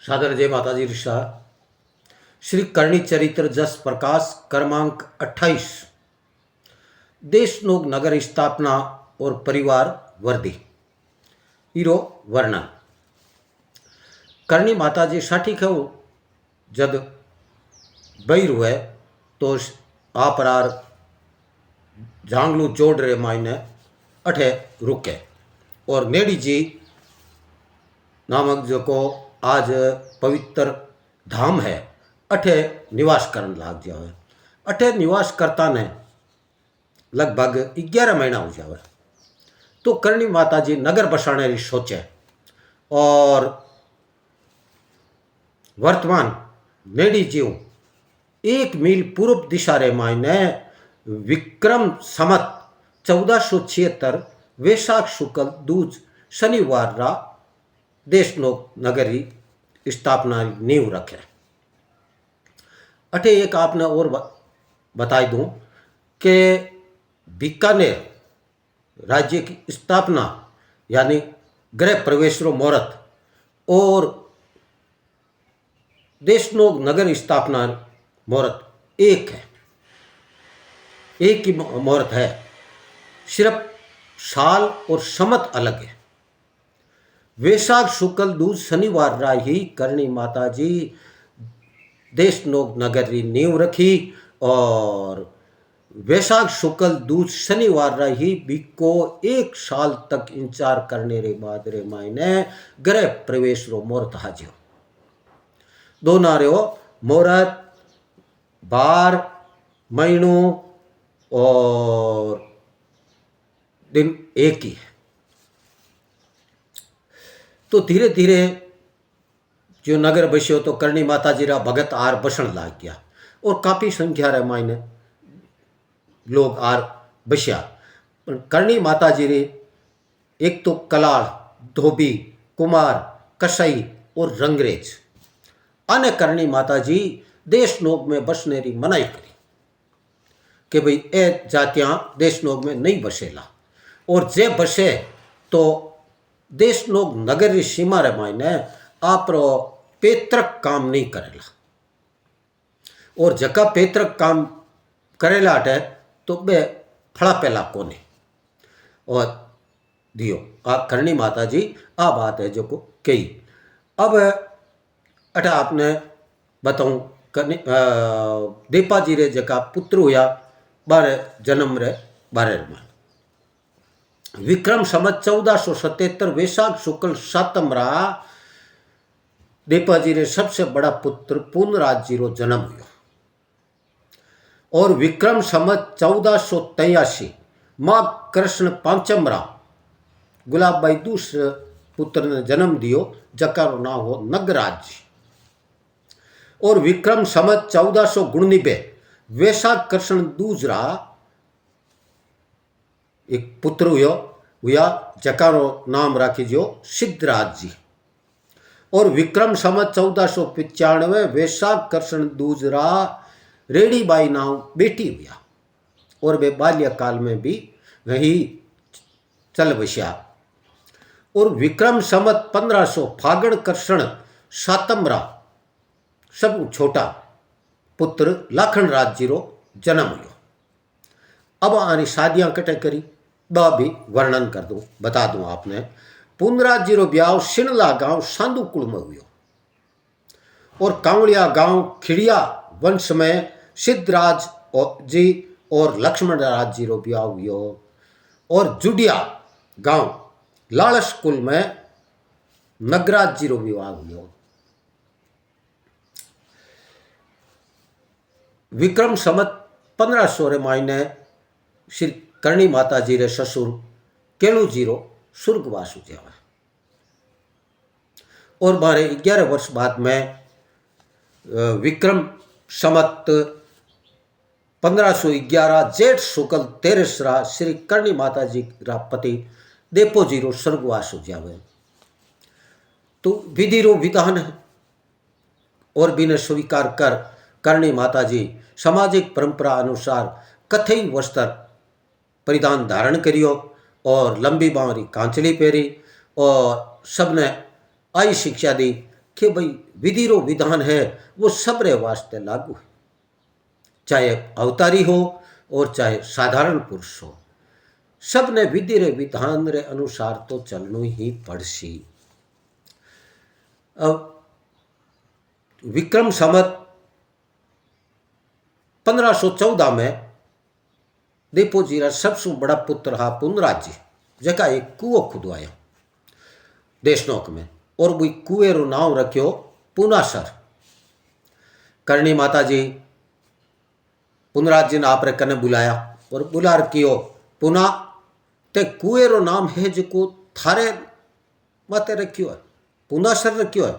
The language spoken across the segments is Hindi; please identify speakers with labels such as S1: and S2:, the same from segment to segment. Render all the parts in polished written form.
S1: सादर जय माता जी ऋषा। श्री करणी चरित्र जस प्रकाश क्रमांक 28। देशनोग नगर स्थापना और परिवार वर्दी हीरो वर्णन। करणी माता जी साठी खेव जद बही हुए तो आपरार झांगलू जोड़ रे मायने अठे रुके और नेड़ी जी नामक जो को आज पवित्र धाम है अठे निवास करन लाग जावे। अठे निवास करता ने लगभग 11 महीना हो जावे तो करणी माता जी नगर बसाने री सोचे और वर्तमान नेड़ी जीव 1 मील पूर्व दिशा रे मायने विक्रम संवत 1476 वैशाख शुक्ल दूज शनिवार रा देशनोग नगरी स्थापना नींव रखे। अठे एक आपने और बताई दूं कि बीकानेर राज्य की स्थापना यानी गृह प्रवेश रो मुहूर्त और देशनोग नगर स्थापना मुहूर्त एक है, एक ही मुहूर्त है, सिर्फ साल और संवत अलग है। वैशाख शुक्ल दूज शनिवार रा ही करणी माता जी देशनोग नगर री नींव रखी और वैशाख शुक्ल दूज शनिवार रा ही बिको 1 साल तक इंतजार करने रे बाद रे मायने गृह प्रवेश रो मुहूर्त हाजियो। दोना रो मुहूर्त 12 महीनों और दिन एक ही है। तो धीरे धीरे जो नगर बस्यो तो करणी माता जी रा भगत आर बसन लाग गया और काफ़ी संख्या रे मायने लोग आर बस्या। करणी माता जी रे एक तो कलाल, धोबी, कुमार, कसाई और रंगरेज आने करणी माता जी देशनोग में बसने री मनाई करी कि भाई ए जातियां देशनोग में नहीं बसेला और जे बसे तो देशनोग नगर री सीमा रे मायने आपरो पैतृक काम नहीं करेला और जका पैतृक काम करेला हटे तो बे फड़ा पेला कोने और दियो आ करणी माता जी आ बात है जो को कही। अब अठा आपने बताऊं देपा जी रे जका पुत्र हुआ 12 जन्म रे 12 में विक्रम संवत 1477 वैशाख शुक्ल सातम रा देपा जी रे सबसे बड़ा पुत्र पूर्णराज जी रो जन्म हुआ और विक्रम संवत 1483 माँ कृष्ण पांचम रा गुलाब बाई दूसरे पुत्र ने जन्म दियो जका रो नाम हो नगराज जी और विक्रम संवत 1499 वैशाख कृष्ण दूसरा एक पुत्र हुआ जकारो नाम राखीजो सिद्धराज जी और विक्रम संवत 1495 वैशाख कृष्ण दूसरा रेडी बाई नाम बेटी हुआ और वे बाल्यकाल में भी वही चल बस्या और विक्रम संवत 1500 फागण कृष्ण सातमरा सब छोटा पुत्र लाखन राज जी रो जन्म हुआ। अब आनी शादियां कटे करी बा भी वर्णन कर दूं बता दूं आपने। पूर्णराज जी रो ब्याह सिणला गांव सांदुकुल में हुआ और कांवड़िया गांव खिड़िया वंश में सिद्धराज जी और लक्ष्मण राज जी रो ब्याह हुआ और जुडिया गांव लालस कुल में नगराज जी रो विवाह हुआ। विक्रम संवत 1500 रे मायने श्री करणी माता जी रे ससुर केलू जी रो स्वर्गवास हो जावे और 11 वर्ष बाद में विक्रम संवत 1511 जेठ शुक्ल 13 रा श्री करणी माता जी रा पति देपो जी रो स्वर्गवास हो जावे। तो विधि रो विधान है और बिना स्वीकार कर करणी माता जी सामाजिक परंपरा अनुसार कथई वस्त्र परिधान धारण करियो और लंबी बांवरी कांचली पहरी और सबने आई शिक्षा दी कि भाई विधि रो विधान है वो सबरे वास्ते लागू है, चाहे अवतारी हो और चाहे साधारण पुरुष हो, सबने विधि रे विधान रे अनुसार तो चलनो ही पड़सी। अब विक्रम संवत 1514 में देवोजी रा सबसे बड़ा पुत्र हा पुनराज जी, जका एक कुओं खुदवाया देशनोक में, और वो कुएं रो नाम रखियो पुनासर। करणी माता जी पुनराज जी ने आपरे कने बुलाया और बुला रखियो पुना ते कुएं रो नाम है जो थारे माते रखियो है, पुनासर रखियो है।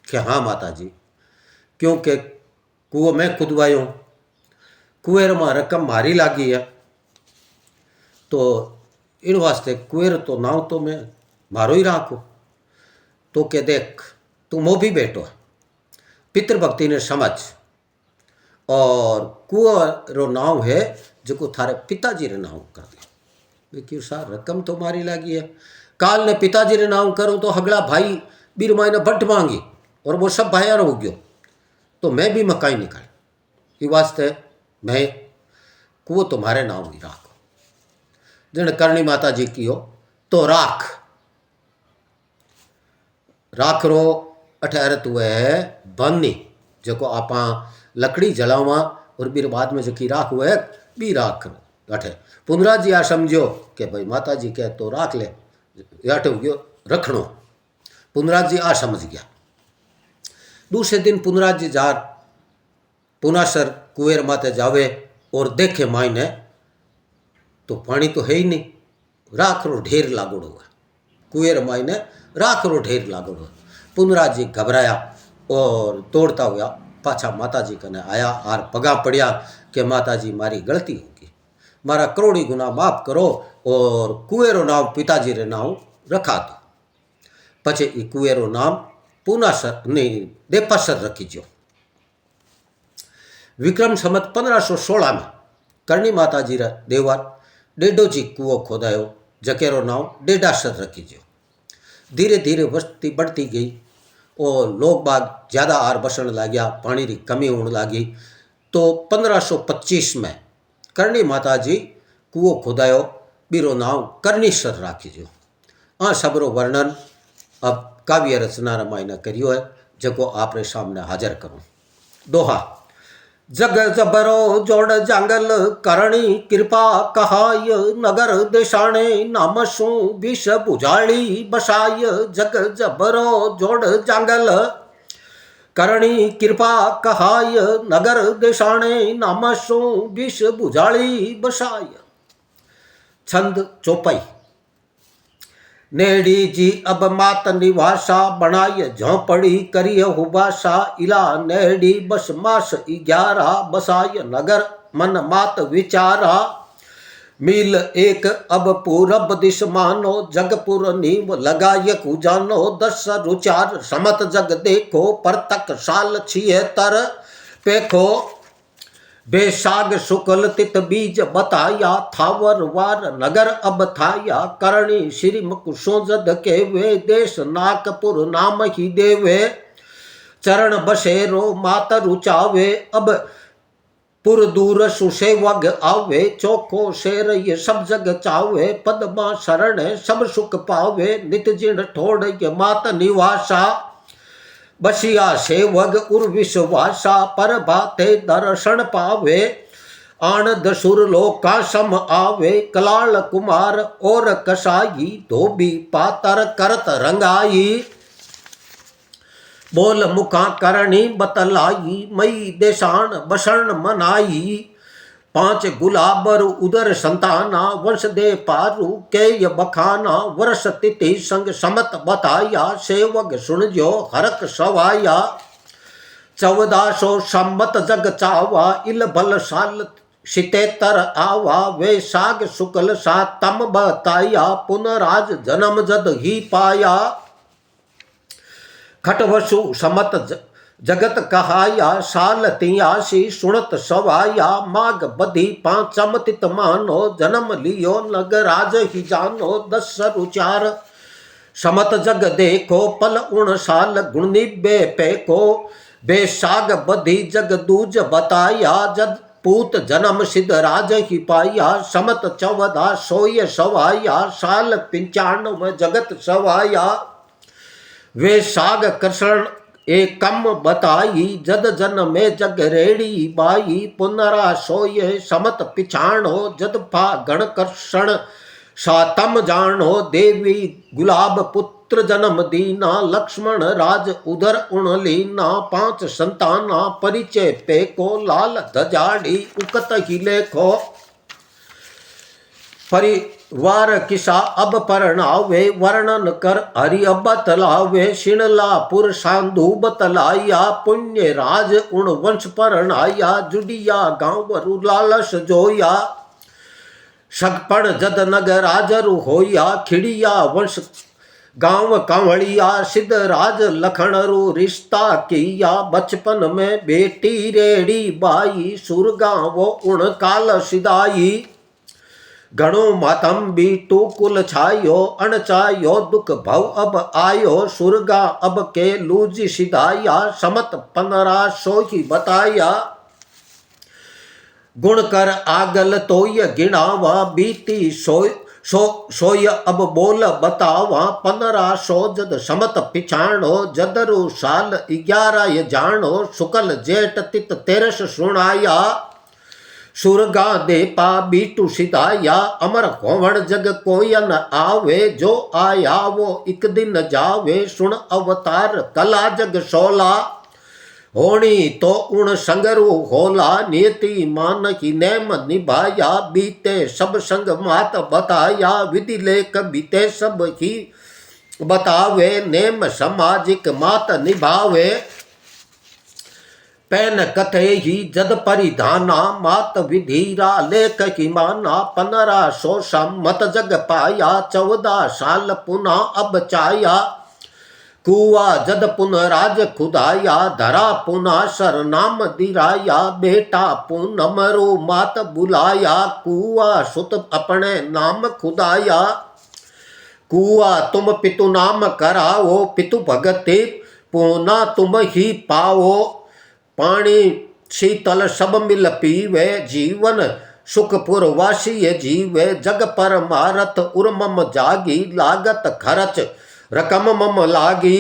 S1: कि हाँ माता जी, क्योंकि कुओं मैं खुदवायो, कुएं में रकम मारी लागी है, तो इन वास्ते कुएं तो नाम तो मैं मारो ही राखो। तो के देख तू मो भी बैठो है, पितृभक्ति ने समझ, और कुआं रो नाम है जो थारे पिताजी रे नाम कर दे। क्यों सार रकम तो मारी लागी है, काल ने पिताजी रे नाम करूँ तो हगला भाई बीर माई ने बट मांगी और वो सब भाइयार हो गयो, तो मैं भी मकाई निकाल, ये वास्ते मैं कुओं तुम्हारे नाम ही राखो। जन करणी माता जी की हो तो राख राख रो अठे अर्थ हुए है बन्नी, जो आप लकड़ी जलावा और बीर बाद में जो की राख हुए बी राख रो अठे। पुनराज जी आ समझो कि भाई माता जी कह तो राख ले, अठे हो गयो रखनो। पुनराज जी आ समझ गया। दूसरे दिन पुनराज जी जार पुनासर कुएर माते जावे और देखे मायने तो पानी तो है ही नहीं, राख रो ढेर लागोड़ो है, कुएर मायने राख रो ढेर लागोड़ो है। पुनराज जी घबराया और दौड़ता हुआ पाछा माता जी कने आया और पगा पड़िया कि माता जी मारी गलती होगी, मारा करोड़ी गुना माफ करो और कुएरो नाम पिताजी रे नाम रखा दो। पछे ई कुएरो नाम पुनासर नहीं देपासर रखीजो। विक्रम संवत 1516 में करणी माता जी रा देवर डेडो जी कुओं खोदायो, जकेरो नाम डेडासर रखीजो। धीरे धीरे बस्ती बढ़ती गई और लोग बाग ज़्यादा आर बसण लाग्या, पानी की कमी होने लगी। तो 1525 में करणी माता जी कुओं खोदायो, बीरो नाम करनीसर राखीजो। आ सबरो वर्णन अब काव्य रचना रामायण करियो है, जको आपरे सामने हाजिर करूँ। दोहा जग जबरो जोड़ जंगल करणी कृपा कहाय, नगर देशाणे नामसु विष बुझाड़ी बसाय। जग जबरो जोड़ जंगल करणी कृपा कहाय, नगर देशाणे नामसु विष बुझाड़ी बसाय। छंद चौपाई। नेड़ी जी अब मात निवासा, बनाय झोंपड़ी करिय हुबासा। इला नेड़ी बस मास 11 बसाय, नगर मन मात विचारा। मील एक अब पूरब दिश मानो, जगपुर नीम लगाय कुजानो। 10 रुचार समत जग देखो, परतक साल 76 पेखो। बेसाग शुक्ल तित बीज बताया, थावर वार नगर अब थाया। करणी श्री मुकुशो जद के वे, देश नाकपुर नाम ही देवे। चरण बसेरो मात रुचावे, अब पुर दूर सुसेवग आवे। चोखो शेर ये सब जग चावे, पद्मा शरण सब सुख पावे। नित जिण ठोड़ ये मात निवासा, बसिया सेवग उर विश्वासा। पर भाते दर्शन पावे, आनंद सुर लोका सम आवे। कलाल कुमार और कसाई, धोबी पातर करत रंगाई। बोल मुखा करणी बतलाई, मई देशान बसण मनाई। 5 गुलाबर उदर संताना, वंश दे पारु के बखाना। वर्ष तिथि संग समत बताया, सेवक सुन जो हरक सवाया। 1400 सम्मत जग चावा, इल बल साल 77 आवा। वे साग शुक्ल सा तम बताया, पुनराज जन्म जद ही पाया। खटवसु समत जगत कहाया, साल 83 सुनत सवाया। माघ बधी 5 तित मानो, जन्म लियो नगराज ही जानो। 10 रुचार समत जग देखो पल उण साल गुण निबे पेको बेसाग बधी जग दूज बताया जद पूत जन्म सिद्ध राज ही पाया समत 14 सोय सवाया साल 95 जगत सवाया वे साग कृष्ण एक कम बताई जद जन में जग रेड़ी बाई पुनरा सोय समत पिछाणो जद पा गण कृष्ण सातम जानो देवी गुलाब पुत्र जन्म दीना लक्ष्मण राज उधर उण लीना 5 संताना परिचय पे को लाल धजाड़ी उकत ही लेखो परिवार किसा अब परणावे वर्णन कर हरि अब तलावे शिणलापुर सांधु बतलाया पुण्य राज उण वंश परणाया जुडिया गांव लालस जोया सगपण जद नग राजरु होया खिड़िया वंश गांव कांवड़िया सिद्ध राज लखनरु रिश्ता किया बचपन में बेटी रेड़ी बाई सुरगा वो उण काल सिदाई घणो मातम भी तू कुल छायो अणचायो दुख भव अब आयो सुरगा अब के लूजी सिदाया समत 1500 ही बताया गुण कर आगल तोय गिणावा बीती सोय अब बोल बतावा 1500 जद समत पिछाणो जदरु साल 11 जानो शुक्ल जेठ तित 13 सुनाया सुरगा दे पा बीटू सिदाया अमर होवण जग कोय न आवे जो आया वो एक दिन जावे सुन अवतार कला जग सोला होनी तो उण संगरु होला नियति मान की नेम निभाया बीते सब संग मात बताया विधि लेख बीते सब ही बतावे नेम सामाजिक मात निभावे पैन कथे ही जद परिधाना मात विधीरा लेख की माना 1500 सम्मत जग पाया 14 साल पुनः अब चाया कुआ जद पुन राज खुदाया धरा पुना सर नाम दिराया बेटा पुनमरो मात बुलाया कुआ सुत अपने नाम खुदाया कुआ तुम पितु नाम कराओ पितु भगति पुना तुम ही पाओ पानी शीतल सब मिल पीवे जीवन सुखपुर वासी जीवे जग पर मारत उर्मम जागी लागत खर्च रकम मम लागी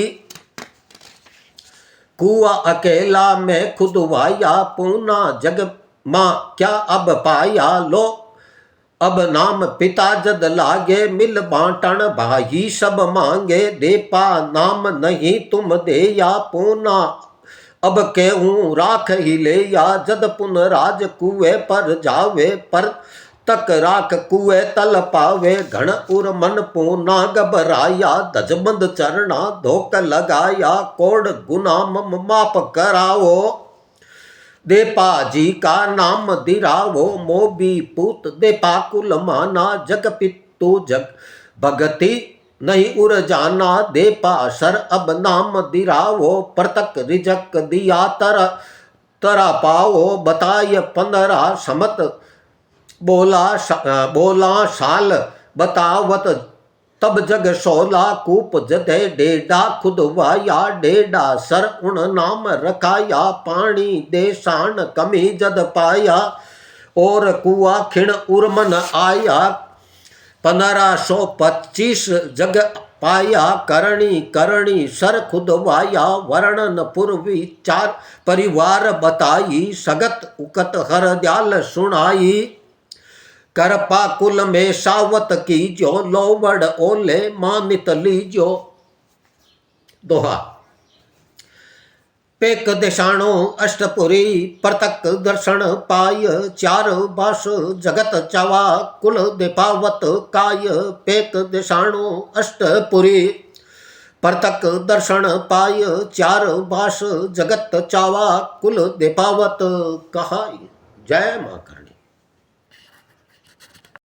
S1: कुआ अकेला में खुद वाया पूना जग माँ क्या अब पाया लो अब नाम पिता जद लागे मिल बांटन भाई सब मांगे दे पा नाम नहीं तुम दे या पूना अब केहूँ राख ही ले या जद पुन राज कुए पर जावे पर तक राख कुए तल पावे घण उर मन पूना घबराया दजबंद चरना धोक लगाया कोड गुना मम माप कराओ देपा जी का नाम दिरावो मोबी पूत देपा कुल माना जग पितु जग भगति नहीं उर जाना देपा सर अब नाम दिरावो परतक रिजक दिया तरा पाओ बताय 15 समत बोला साल बतावत तब जग सोला कूप जदे डेडा खुद वाया डेडा सर उण नाम रखाया पानी दे शान कमी जद पाया और कुआ खिण उर्मन आया 1525 जग पाया करणी करणी सर खुद वाया वर्णन पूर्वी 4 परिवार बताई सगत उकत हर दयाल सुनाई करपा कुल में सावत कीजो लोवड़ ओले मानित लीजो दोहा पेक दिशाणो अष्टपुरी परतक दर्शन पाय 4 बास जगत चवा कुल दिपावत काय पेक दिशाणो अष्टपुरी परतक दर्शन पाय 4 बास जगत चावा कुल दिपावत कहाय। जय मां करणी।